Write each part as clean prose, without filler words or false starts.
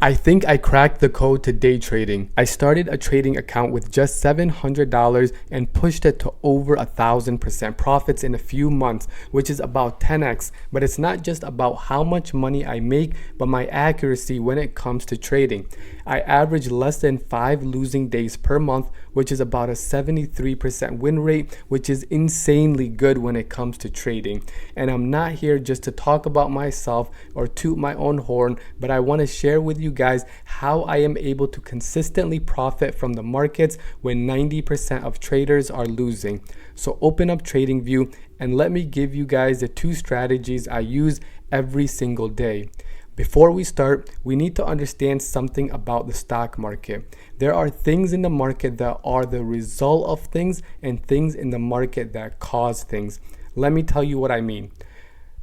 I think I cracked the code to day trading. I started a trading account with just $700 and pushed it to over 1,000% profits in a few months, which is about 10x. But it's not just about how much money I make, but my accuracy when it comes to trading. I average less than 5 losing days per month, which is about a 73% win rate, which is insanely good when it comes to trading. And I'm not here just to talk about myself or toot my own horn, but I want to share with you guys how I am able to consistently profit from the markets when 90% of traders are losing. So open up TradingView and let me give you guys the 2 strategies I use every single day. Before we start, we need to understand something about the stock market. There are things in the market that are the result of things and things in the market that cause things. Let me tell you what I mean.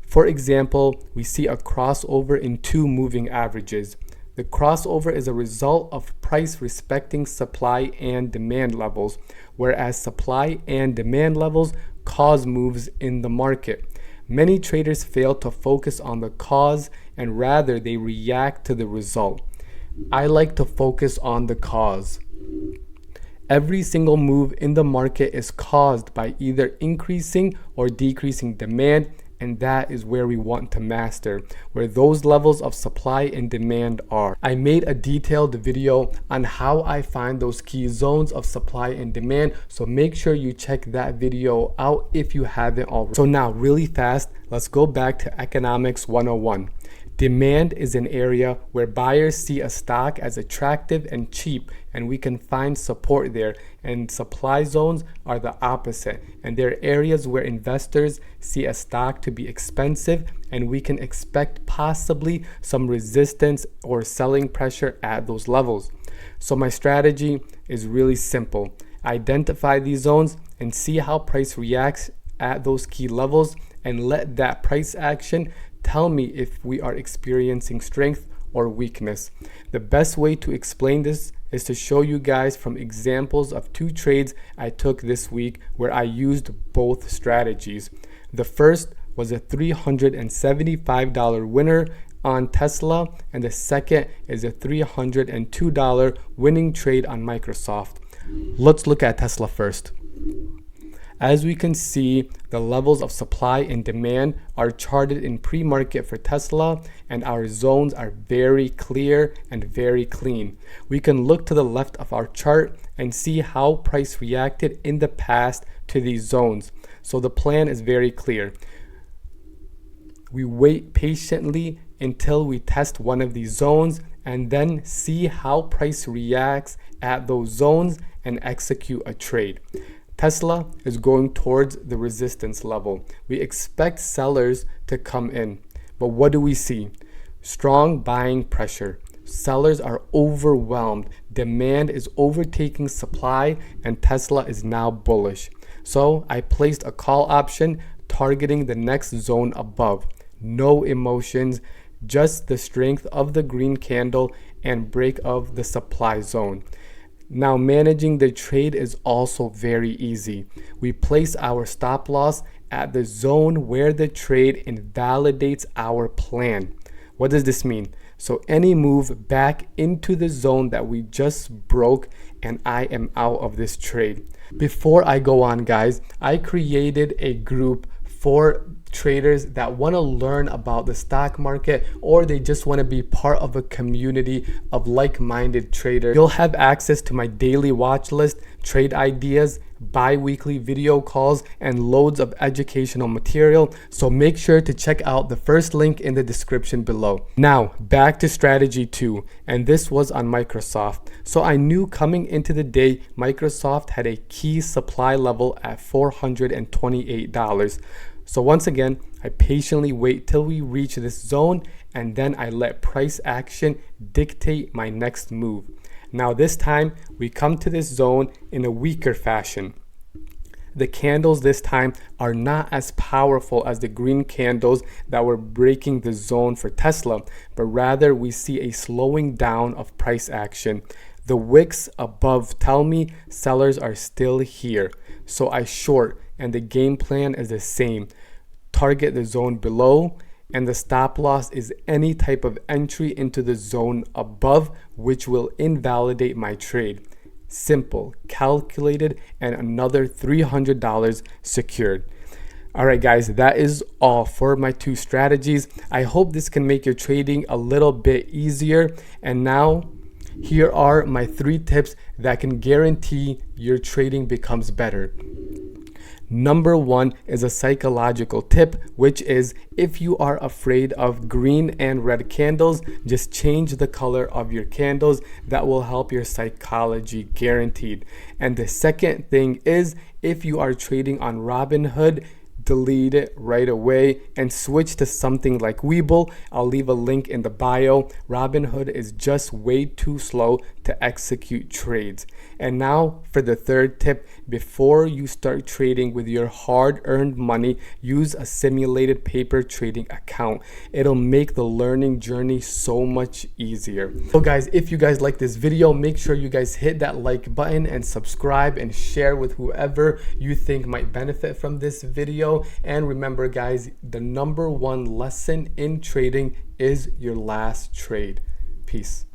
For example, we see a crossover in 2 moving averages. The crossover is a result of price respecting supply and demand levels, whereas supply and demand levels cause moves in the market. Many traders fail to focus on the cause and rather they react to the result. I like to focus on the cause. Every single move in the market is caused by either increasing or decreasing demand, and that is where we want to master, where those levels of supply and demand are. I made a detailed video on how I find those key zones of supply and demand, so make sure you check that video out if you haven't already. So now, really fast, let's go back to Economics 101. Demand is an area where buyers see a stock as attractive and cheap, and we can find support there. And supply zones are the opposite, and they're areas where investors see a stock to be expensive, and we can expect possibly some resistance or selling pressure at those levels. So my strategy is really simple. Identify these zones and see how price reacts at those key levels, and let that price action tell me if we are experiencing strength or weakness. The best way to explain this is to show you guys from examples of 2 trades I took this week where I used both strategies. The first was a $375 winner on Tesla, and the second is a $302 winning trade on Microsoft. Let's look at Tesla first. As we can see, the levels of supply and demand are charted in pre-market for Tesla, and our zones are very clear and very clean. We can look to the left of our chart and see how price reacted in the past to these zones. So the plan is very clear. We wait patiently until we test one of these zones and then see how price reacts at those zones and execute a trade. Tesla is going towards the resistance level. We expect sellers to come in, but what do we see? Strong buying pressure. Sellers are overwhelmed. Demand is overtaking supply, and Tesla is now bullish. So I placed a call option targeting the next zone above. No emotions, just the strength of the green candle and break of the supply zone. Now managing the trade is also very easy. We place our stop loss at the zone where the trade invalidates our plan. What does this mean? So any move back into the zone that we just broke, and I am out of this trade. Before I go on, guys, I created a group for traders that want to learn about the stock market, or they just want to be part of a community of like-minded traders. You'll have access to my daily watch list, trade ideas, bi-weekly video calls, and loads of educational material. So make sure to check out the first link in the description below. Now back to strategy 2, and this was on Microsoft. So I knew coming into the day Microsoft had a key supply level at $428. So once again, I patiently wait till we reach this zone, and then I let price action dictate my next move. Now this time we come to this zone in a weaker fashion. The candles this time are not as powerful as the green candles that were breaking the zone for Tesla, but rather we see a slowing down of price action. The wicks above tell me sellers are still here. So I short, and the game plan is the same. Target the zone below, and the stop loss is any type of entry into the zone above, which will invalidate my trade. Simple, calculated, and another $300 secured. All right, guys, that is all for my 2 strategies. I hope this can make your trading a little bit easier. And now, here are my 3 tips that can guarantee your trading becomes better. Number 1 is a psychological tip, which is if you are afraid of green and red candles, just change the color of your candles. That will help your psychology, guaranteed. And the second thing is if you are trading on Robinhood, delete it right away and switch to something like Webull. I'll leave a link in the bio. Robinhood is just way too slow to execute trades. And now for the third tip, before you start trading with your hard-earned money, use a simulated paper trading account. It'll make the learning journey so much easier. So guys, if you guys like this video, make sure you guys hit that like button and subscribe and share with whoever you think might benefit from this video. And remember guys, the number 1 lesson in trading is your last trade. Peace.